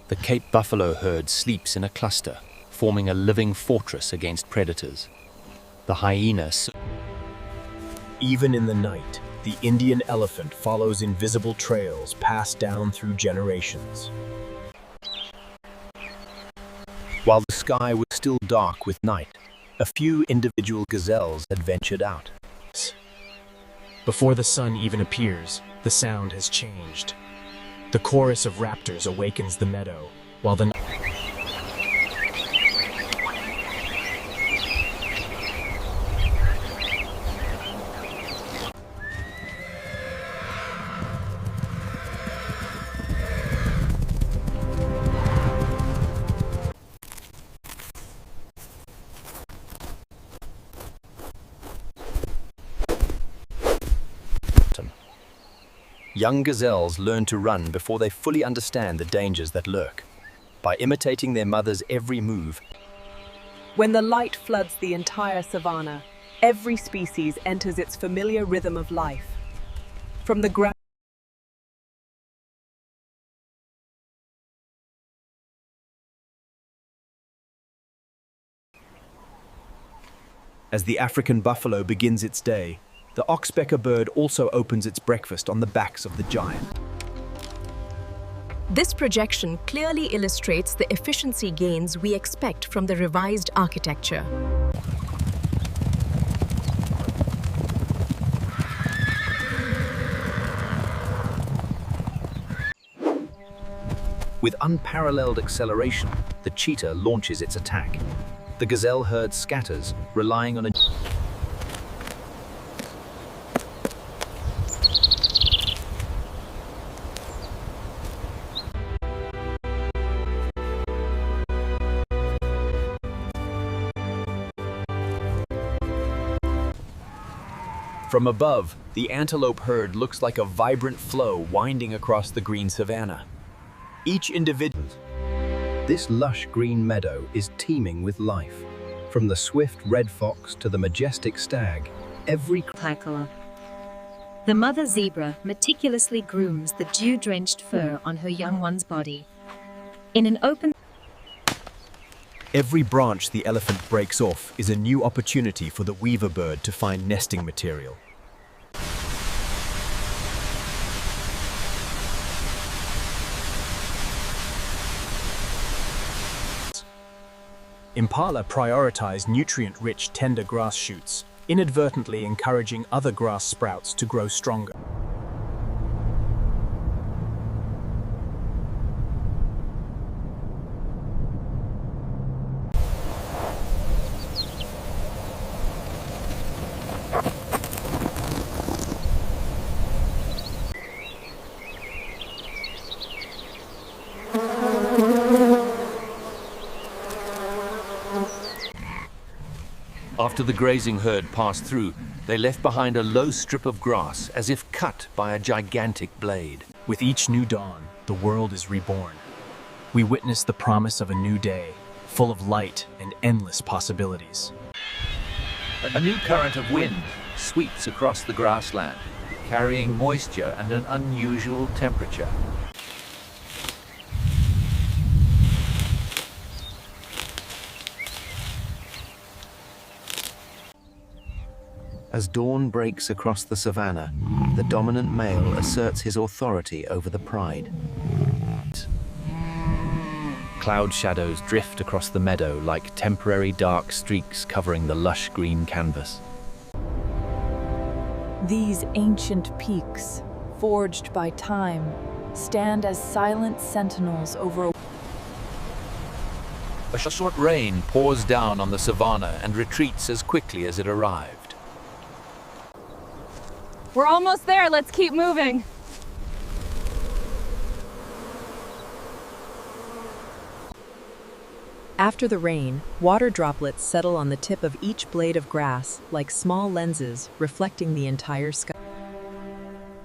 The Cape buffalo herd sleeps in a cluster, forming a living fortress against predators. The hyena. Even in the night, the Indian elephant follows invisible trails passed down through generations. While the sky was still dark with night, a few individual gazelles had ventured out. Before the sun even appears, the sound has changed. The chorus of raptors awakens the meadow, while the young gazelles learn to run before they fully understand the dangers that lurk. By imitating their mother's every move, when the light floods the entire savanna, every species enters its familiar rhythm of life. From the ground as the African buffalo begins its day, the oxpecker bird also opens its breakfast on the backs of the giant. This projection clearly illustrates the efficiency gains we expect from the revised architecture. With unparalleled acceleration, the cheetah launches its attack. The gazelle herd scatters, relying on a From above, the antelope herd looks like a vibrant flow winding across the green savanna. Each individual. This lush green meadow is teeming with life. From the swift red fox to the majestic stag, every The mother zebra meticulously grooms the dew-drenched fur on her young one's body. In an open Every branch the elephant breaks off is a new opportunity for the weaver bird to find nesting material. Impala prioritize nutrient-rich tender grass shoots, inadvertently encouraging other grass sprouts to grow stronger. After the grazing herd passed through, they left behind a low strip of grass as if cut by a gigantic blade. With each new dawn, the world is reborn. We witness the promise of a new day, full of light and endless possibilities. A new current of wind sweeps across the grassland, carrying moisture and an unusual temperature. As dawn breaks across the savanna, the dominant male asserts his authority over the pride. Cloud shadows drift across the meadow like temporary dark streaks covering the lush green canvas. These ancient peaks, forged by time, stand as silent sentinels over A short rain pours down on the savanna and retreats as quickly as it arrived. We're almost there, let's keep moving. After the rain, water droplets settle on the tip of each blade of grass like small lenses reflecting the entire sky.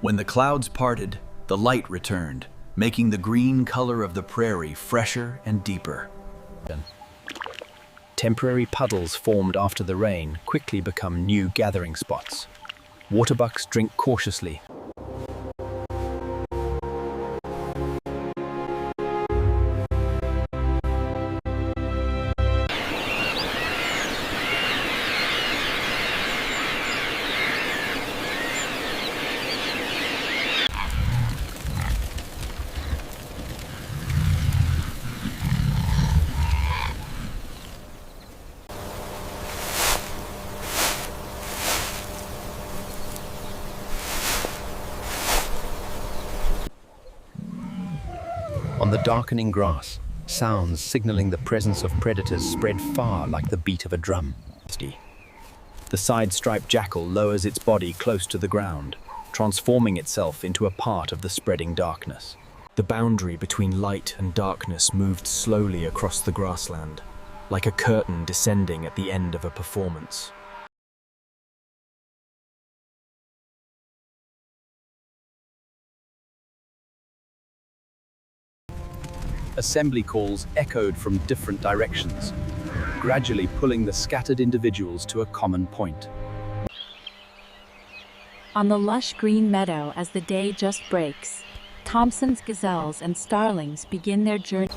When the clouds parted, the light returned, making the green color of the prairie fresher and deeper. Temporary puddles formed after the rain quickly become new gathering spots. Waterbucks drink cautiously. On the darkening grass, sounds signaling the presence of predators spread far like the beat of a drum. The side-striped jackal lowers its body close to the ground, transforming itself into a part of the spreading darkness. The boundary between light and darkness moved slowly across the grassland, like a curtain descending at the end of a performance. Assembly calls echoed from different directions, gradually pulling the scattered individuals to a common point. On the lush green meadow as the day just breaks, Thompson's gazelles and starlings begin their journey.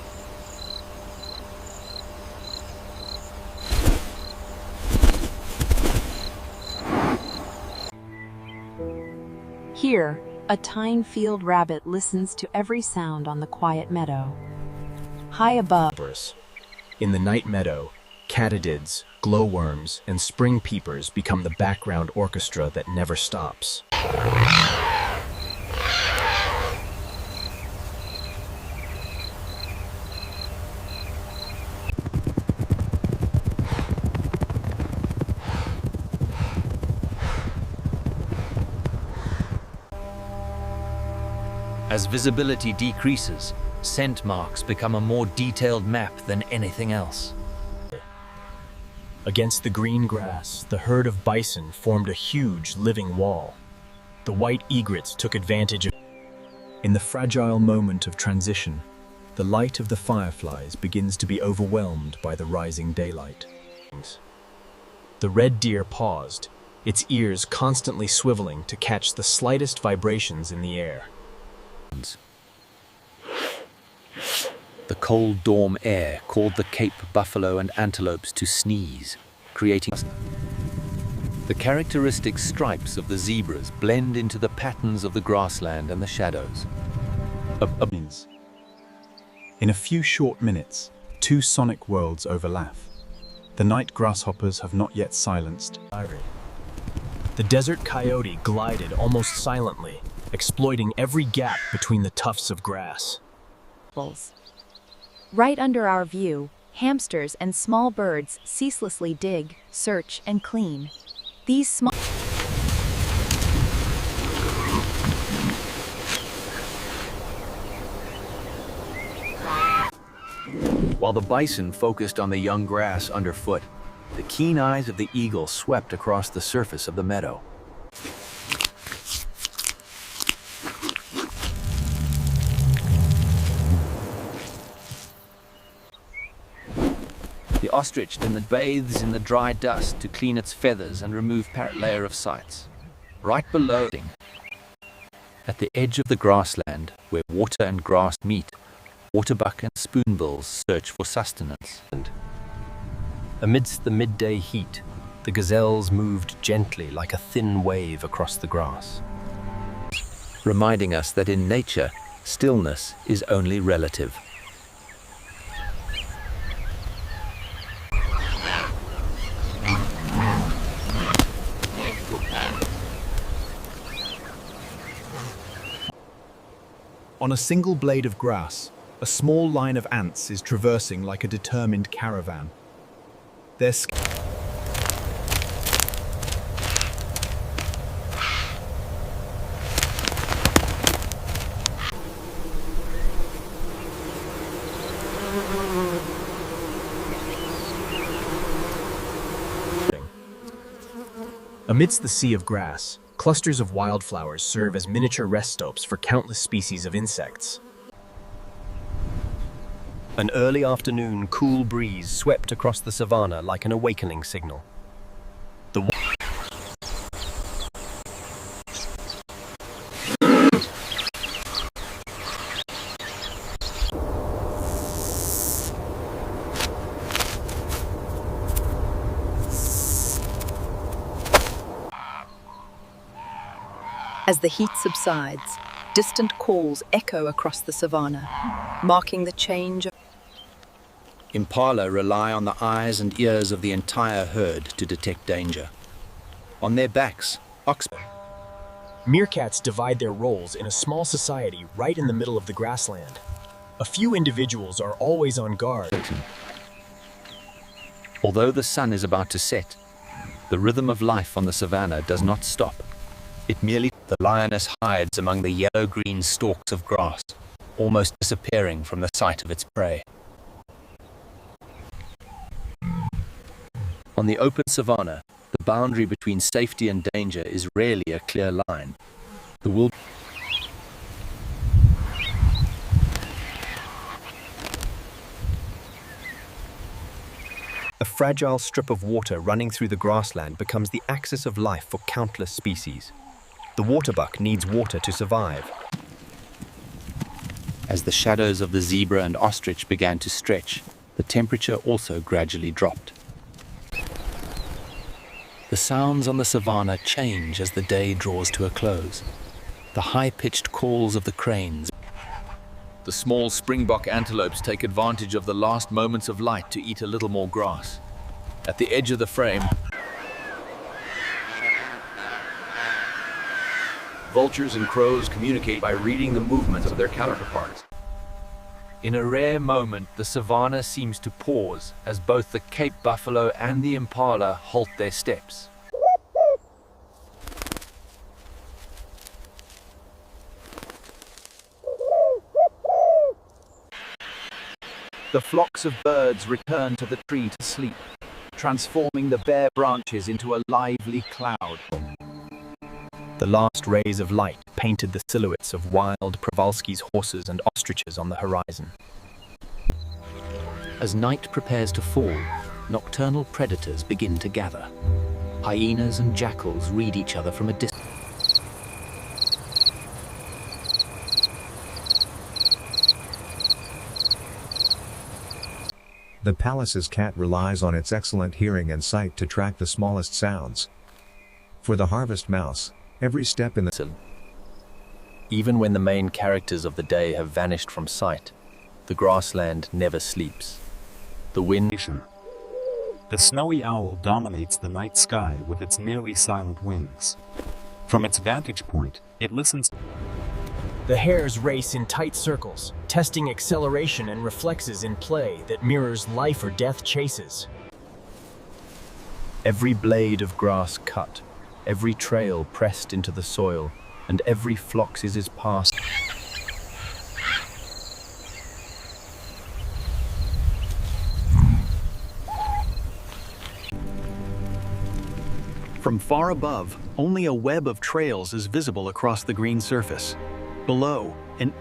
Here, a tine-field rabbit listens to every sound on the quiet meadow. High above, in the night meadow, katydids, glowworms, and spring peepers become the background orchestra that never stops. As visibility decreases, scent marks become a more detailed map than anything else. Against the green grass, the herd of bison formed a huge living wall. The white egrets took advantage of. In the fragile moment of transition, the light of the fireflies begins to be overwhelmed by the rising daylight. The red deer paused, its ears constantly swiveling to catch the slightest vibrations in the air. The cold dawn air called the Cape buffalo and antelopes to sneeze, creating. The characteristic stripes of the zebras blend into the patterns of the grassland and the shadows. In a few short minutes, two sonic worlds overlap. The night grasshoppers have not yet silenced. The desert coyote glided almost silently, exploiting every gap between the tufts of grass. Right under our view, hamsters and small birds ceaselessly dig, search, and clean. These small... While the bison focused on the young grass underfoot, the keen eyes of the eagle swept across the surface of the meadow. The ostrich then bathes in the dry dust to clean its feathers and remove parrot layer of sites. Right below, at the edge of the grassland, where water and grass meet, waterbuck and spoonbills search for sustenance. Amidst the midday heat, the gazelles moved gently like a thin wave across the grass, reminding us that in nature, stillness is only relative. On a single blade of grass, a small line of ants is traversing like a determined caravan. Their Amidst the sea of grass, clusters of wildflowers serve as miniature rest stops for countless species of insects. An early afternoon cool breeze swept across the savanna like an awakening signal. As the heat subsides, distant calls echo across the savanna, marking the change of... Impala rely on the eyes and ears of the entire herd to detect danger. On their backs, Meerkats divide their roles in a small society right in the middle of the grassland. A few individuals are always on guard. Although the sun is about to set, the rhythm of life on the savannah does not stop. It merely... The lioness hides among the yellow-green stalks of grass, almost disappearing from the sight of its prey. On the open savannah, the boundary between safety and danger is rarely a clear line. A fragile strip of water running through the grassland becomes the axis of life for countless species. The waterbuck needs water to survive. As the shadows of the zebra and ostrich began to stretch, the temperature also gradually dropped. The sounds on the savannah change as the day draws to a close. The high-pitched calls of the cranes. The small springbok antelopes take advantage of the last moments of light to eat a little more grass. At the edge of the frame, vultures and crows communicate by reading the movements of their counterparts. In a rare moment, the savannah seems to pause as both the Cape buffalo and the impala halt their steps. The flocks of birds return to the tree to sleep, transforming the bare branches into a lively cloud. The last rays of light painted the silhouettes of wild Przewalski's horses and ostriches on the horizon. As night prepares to fall, nocturnal predators begin to gather. Hyenas and jackals read each other from a distance. The palace's cat relies on its excellent hearing and sight to track the smallest sounds. For the harvest mouse, every step in the... Even when the main characters of the day have vanished from sight, the grassland never sleeps. The wind... The snowy owl dominates the night sky with its nearly silent wings. From its vantage point, it listens. The hares race in tight circles, testing acceleration and reflexes in play that mirrors life or death chases. Every blade of grass cut, every trail pressed into the soil, and every flock is passed. From far above, only a web of trails is visible across the green surface. Below, In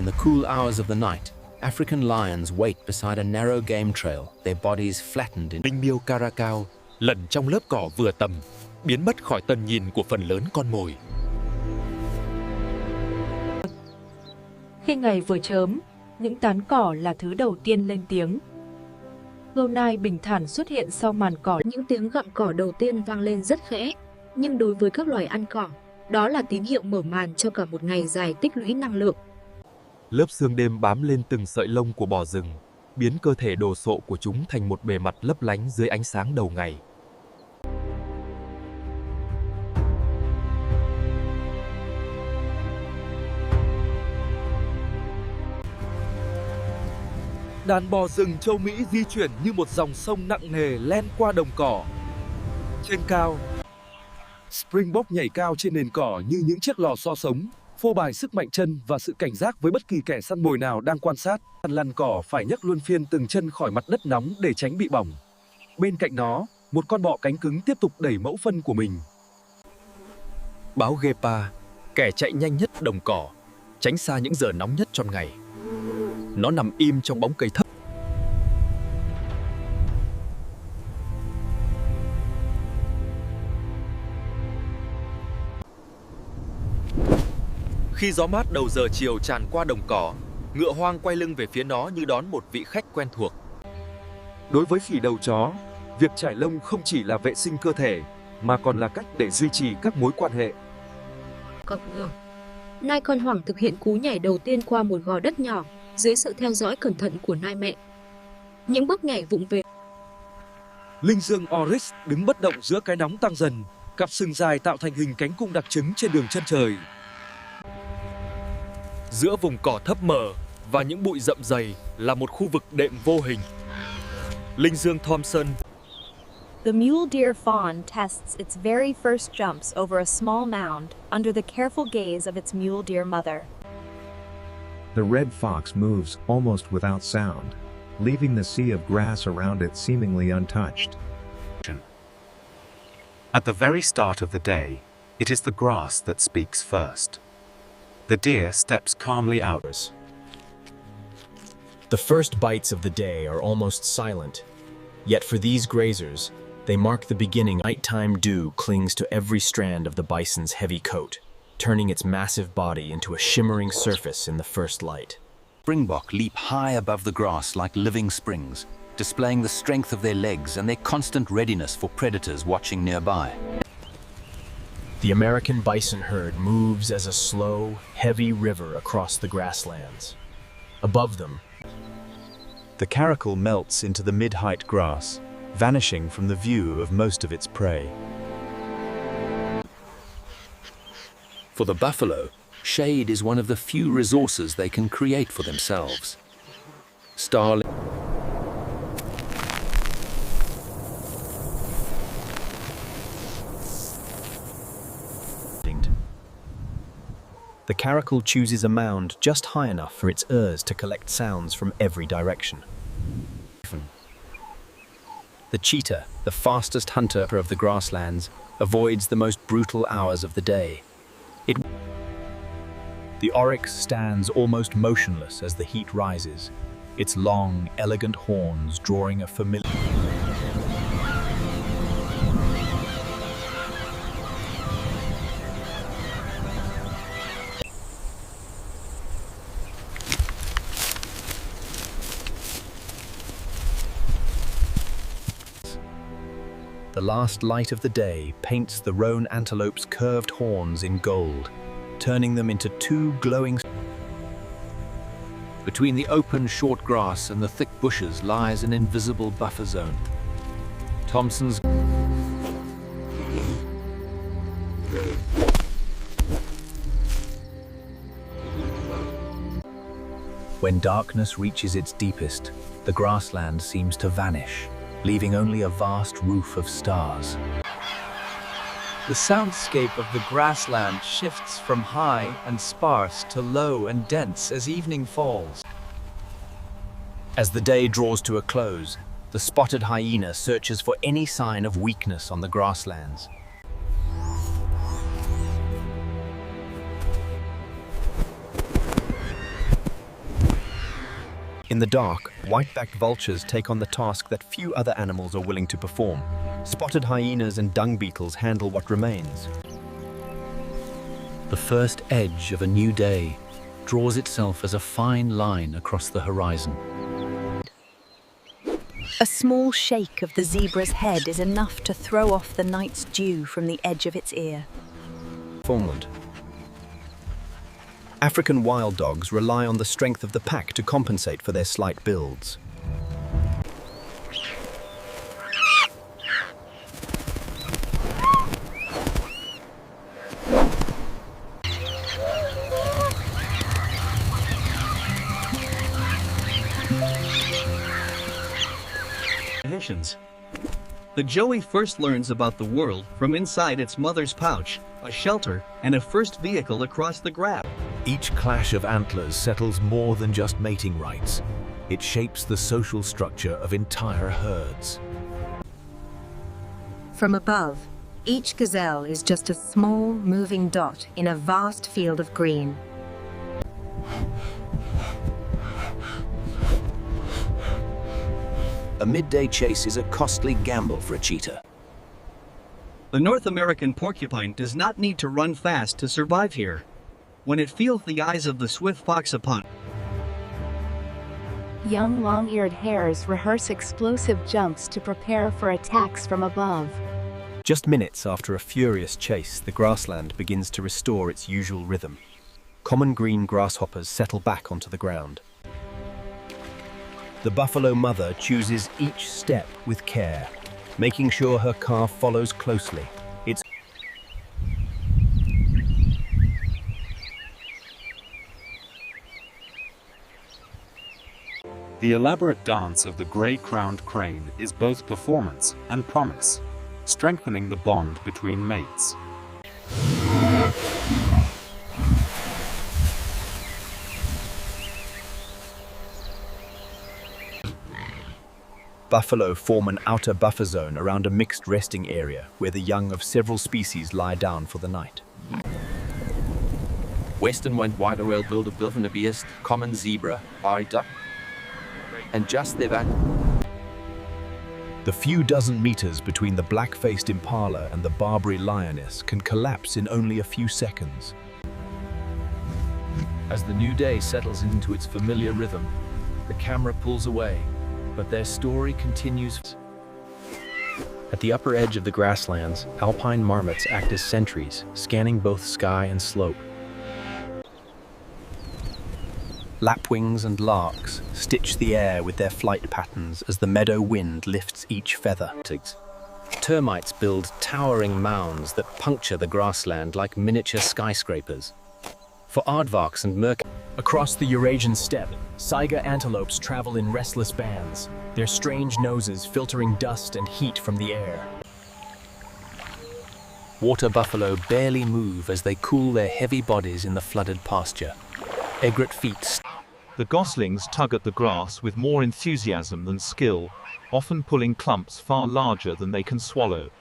the cool hours of the night, African lions wait beside a narrow game trail, their bodies flattened in... Linh miêu Caracao lẩn trong lớp cỏ vừa tầm, biến mất khỏi tầm nhìn của phần lớn con mồi. Khi ngày vừa chớm, những tán cỏ là thứ đầu tiên lên tiếng. Gâu nai bình thản xuất hiện sau màn cỏ. Những tiếng gặm cỏ đầu tiên vang lên rất khẽ, nhưng đối với các loài ăn cỏ, đó là tín hiệu mở màn cho cả một ngày dài tích lũy năng lượng. Lớp sương đêm bám lên từng sợi lông của bò rừng, biến cơ thể đồ sộ của chúng thành một bề mặt lấp lánh dưới ánh sáng đầu ngày. Đàn bò rừng châu Mỹ di chuyển như một dòng sông nặng nề len qua đồng cỏ. Trên cao, Springbok nhảy cao trên nền cỏ như những chiếc lò xo sống, phô bày sức mạnh chân và sự cảnh giác với bất kỳ kẻ săn mồi nào đang quan sát. Đàn lăn cỏ phải nhấc luân phiên từng chân khỏi mặt đất nóng để tránh bị bỏng. Bên cạnh nó, một con bọ cánh cứng tiếp tục đẩy mẫu phân của mình. Báo Gepa, kẻ chạy nhanh nhất đồng cỏ, tránh xa những giờ nóng nhất trong ngày. Nó nằm im trong bóng cây thấp. Khi gió mát đầu giờ chiều tràn qua đồng cỏ, ngựa hoang quay lưng về phía nó như đón một vị khách quen thuộc. Đối với khỉ đầu chó, việc trải lông không chỉ là vệ sinh cơ thể, mà còn là cách để duy trì các mối quan hệ. Nai con hoảng thực hiện cú nhảy đầu tiên qua một gò đất nhỏ, dưới sự theo dõi cẩn thận của nai mẹ. Những bước nhảy vụng về. Linh dương Oryx đứng bất động giữa cái nóng tăng dần, cặp sừng dài tạo thành hình cánh cung đặc trưng trên đường chân trời. Giữa vùng cỏ thấp mờ và những bụi rậm dày là một khu vực đệm vô hình. Linh Dương Thompson. The mule deer fawn tests its very first jumps over a small mound under the careful gaze of its mule deer mother. The red fox moves almost without sound, leaving the sea of grass around it seemingly untouched. At the very start of the day, it is the grass that speaks first. The deer steps calmly out. The first bites of the day are almost silent, yet for these grazers, they mark the beginning. Nighttime dew clings to every strand of the bison's heavy coat, turning its massive body into a shimmering surface in the first light. Springbok leap high above the grass like living springs, displaying the strength of their legs and their constant readiness for predators watching nearby. The American bison herd moves as a slow, heavy river across the grasslands. Above them, the caracal melts into the mid-height grass, vanishing from the view of most of its prey. For the buffalo, shade is one of the few resources they can create for themselves. Starling. The caracal chooses a mound just high enough for its ears to collect sounds from every direction. The cheetah, the fastest hunter of the grasslands, avoids the most brutal hours of the day. The oryx stands almost motionless as the heat rises, its long, elegant horns drawing a familiar... The last light of the day paints the roan antelope's curved horns in gold, turning them into two glowing... Between the open, short grass and the thick bushes lies an invisible buffer zone. Thompson's... When darkness reaches its deepest, the grassland seems to vanish, leaving only a vast roof of stars. The soundscape of the grassland shifts from high and sparse to low and dense as evening falls. As the day draws to a close, the spotted hyena searches for any sign of weakness on the grasslands. In the dark, white-backed vultures take on the task that few other animals are willing to perform. Spotted hyenas and dung beetles handle what remains. The first edge of a new day draws itself as a fine line across the horizon. A small shake of the zebra's head is enough to throw off the night's dew from the edge of its ear. Newfoundland. African wild dogs rely on the strength of the pack to compensate for their slight builds. The joey first learns about the world from inside its mother's pouch, a shelter, and a first vehicle across the grass. Each clash of antlers settles more than just mating rights. It shapes the social structure of entire herds. From above, each gazelle is just a small, moving dot in a vast field of green. A midday chase is a costly gamble for a cheetah. The North American porcupine does not need to run fast to survive here. When it feels the eyes of the swift fox upon it. Young long-eared hares rehearse explosive jumps to prepare for attacks from above. Just minutes after a furious chase, the grassland begins to restore its usual rhythm. Common green grasshoppers settle back onto the ground. The buffalo mother chooses each step with care, making sure her calf follows closely. The elaborate dance of the gray-crowned crane is both performance and promise, strengthening the bond between mates. Buffalo form an outer buffer zone around a mixed resting area where the young of several species lie down for the night. Western white oil wildebeest, common zebra, eye duck, and just their back. The few dozen meters between the black-faced impala and the Barbary lioness can collapse in only a few seconds. As the new day settles into its familiar rhythm, the camera pulls away, but their story continues. At the upper edge of the grasslands, alpine marmots act as sentries, scanning both sky and slope. Lapwings and larks stitch the air with their flight patterns as the meadow wind lifts each feather. Termites build towering mounds that puncture the grassland like miniature skyscrapers. For aardvarks and merc. Across the Eurasian steppe, saiga antelopes travel in restless bands, their strange noses filtering dust and heat from the air. Water buffalo barely move as they cool their heavy bodies in the flooded pasture. Egret feet. The goslings tug at the grass with more enthusiasm than skill, often pulling clumps far larger than they can swallow.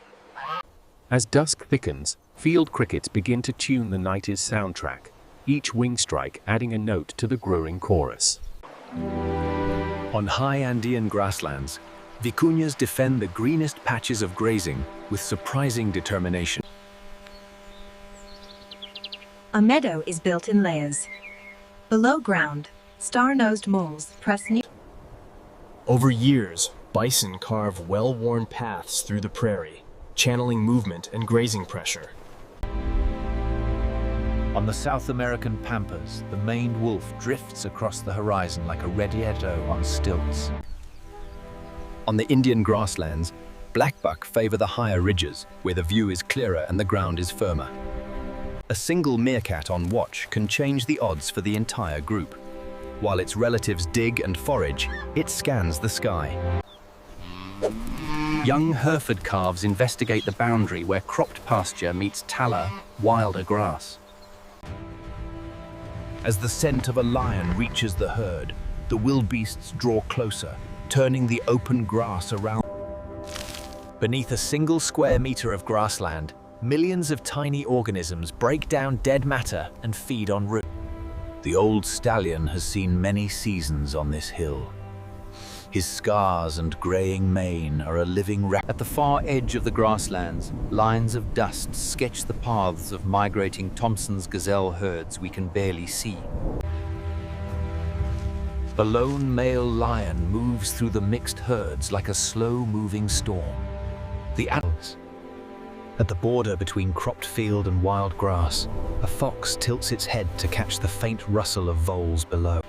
As dusk thickens, field crickets begin to tune the night's soundtrack, each wing strike adding a note to the growing chorus. On high Andean grasslands, vicuñas defend the greenest patches of grazing with surprising determination. A meadow is built in layers. Below ground, star-nosed moles press new. Over years, bison carve well-worn paths through the prairie, channeling movement and grazing pressure. On the South American pampas, the maned wolf drifts across the horizon like a radiato on stilts. On the Indian grasslands, blackbuck favor the higher ridges, where the view is clearer and the ground is firmer. A single meerkat on watch can change the odds for the entire group. While its relatives dig and forage, it scans the sky. Young Hereford calves investigate the boundary where cropped pasture meets taller, wilder grass. As the scent of a lion reaches the herd, the wildebeests draw closer, turning the open grass around. Beneath a single square meter of grassland, millions of tiny organisms break down dead matter and feed on roots. The old stallion has seen many seasons on this hill. His scars and graying mane are a living record. At the far edge of the grasslands, lines of dust sketch the paths of migrating Thompson's gazelle herds we can barely see. The lone male lion moves through the mixed herds like a slow-moving storm. The animals. At the border between cropped field and wild grass, a fox tilts its head to catch the faint rustle of voles below.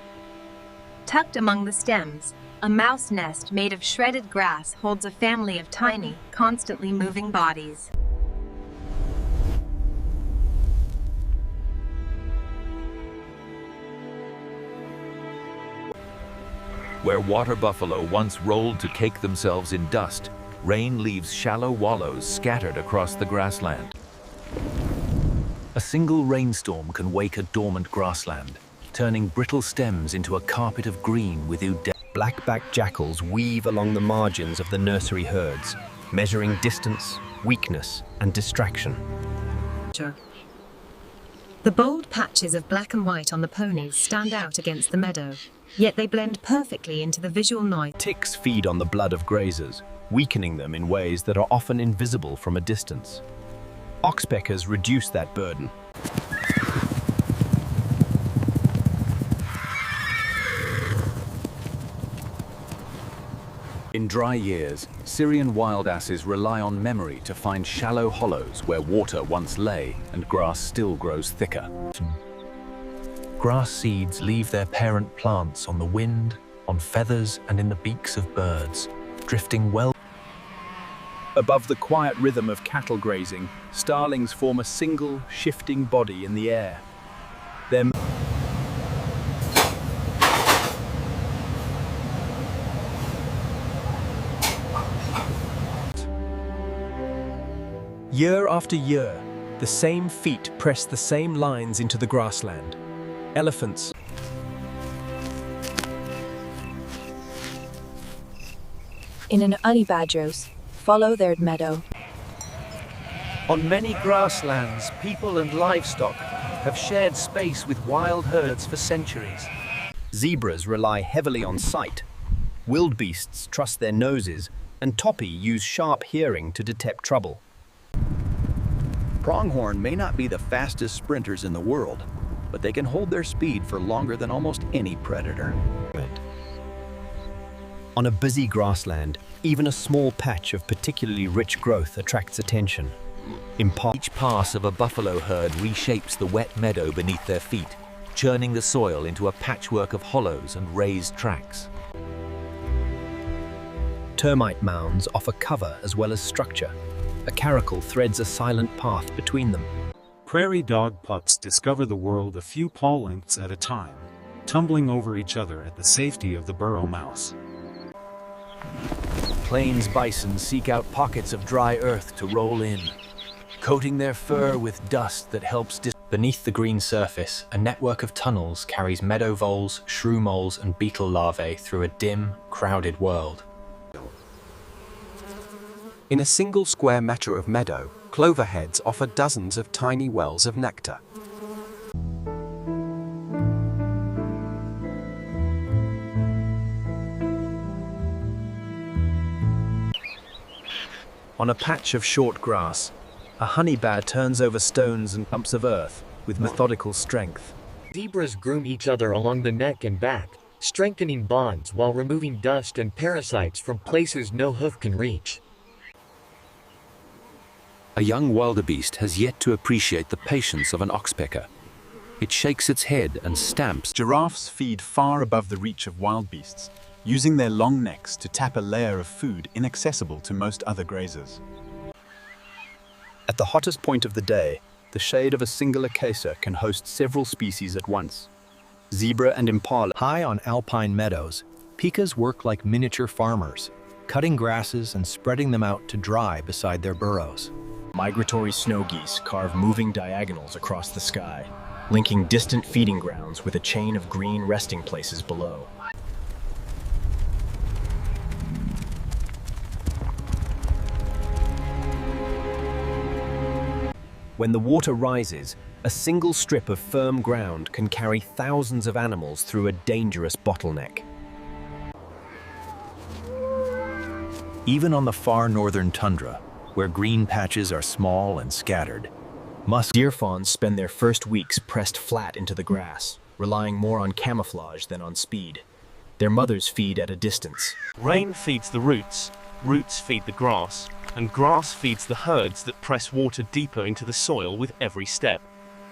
Tucked among the stems, a mouse nest made of shredded grass holds a family of tiny, constantly moving bodies. Where water buffalo once rolled to cake themselves in dust, rain leaves shallow wallows scattered across the grassland. A single rainstorm can wake a dormant grassland, turning brittle stems into a carpet of green without depth. Black-backed jackals weave along the margins of the nursery herds, measuring distance, weakness, and distraction. The bold patches of black and white on the ponies stand out against the meadow, yet they blend perfectly into the visual noise. Ticks feed on the blood of grazers, weakening them in ways that are often invisible from a distance. Oxpeckers reduce that burden. In dry years, Syrian wild asses rely on memory to find shallow hollows where water once lay and grass still grows thicker. Grass seeds leave their parent plants on the wind, on feathers, and in the beaks of birds, drifting well. Above the quiet rhythm of cattle grazing, starlings form a single, shifting body in the air. Year after year, the same feet press the same lines into the grassland. Elephants. In an unibadros, follow their meadow. On many grasslands, people and livestock have shared space with wild herds for centuries. Zebras rely heavily on sight. Wildebeests trust their noses, and topi use sharp hearing to detect trouble. Pronghorn may not be the fastest sprinters in the world, but they can hold their speed for longer than almost any predator. On a busy grassland, even a small patch of particularly rich growth attracts attention. Each pass of a buffalo herd reshapes the wet meadow beneath their feet, churning the soil into a patchwork of hollows and raised tracks. Termite mounds offer cover as well as structure. A caracal threads a silent path between them. Prairie dog pups discover the world a few paw lengths at a time, tumbling over each other at the safety of the burrow mouse. Plains bison seek out pockets of dry earth to roll in, coating their fur with dust that helps Beneath the green surface, a network of tunnels carries meadow voles, shrew moles, and beetle larvae through a dim, crowded world. In a single square metre of meadow, clover heads offer dozens of tiny wells of nectar. On a patch of short grass, a honey bat turns over stones and clumps of earth with methodical strength. Zebras groom each other along the neck and back, strengthening bonds while removing dust and parasites from places no hoof can reach. A young wildebeest has yet to appreciate the patience of an oxpecker. It shakes its head and stamps. Giraffes feed far above the reach of wildebeests, using their long necks to tap a layer of food inaccessible to most other grazers. At the hottest point of the day, the shade of a single acacia can host several species at once. Zebra and impala. High on alpine meadows, pikas work like miniature farmers, cutting grasses and spreading them out to dry beside their burrows. Migratory snow geese carve moving diagonals across the sky, linking distant feeding grounds with a chain of green resting places below. When the water rises, a single strip of firm ground can carry thousands of animals through a dangerous bottleneck. Even on the far northern tundra, where green patches are small and scattered, Deer fawns spend their first weeks pressed flat into the grass, relying more on camouflage than on speed. Their mothers feed at a distance. Rain feeds the roots, roots feed the grass, and grass feeds the herds that press water deeper into the soil with every step.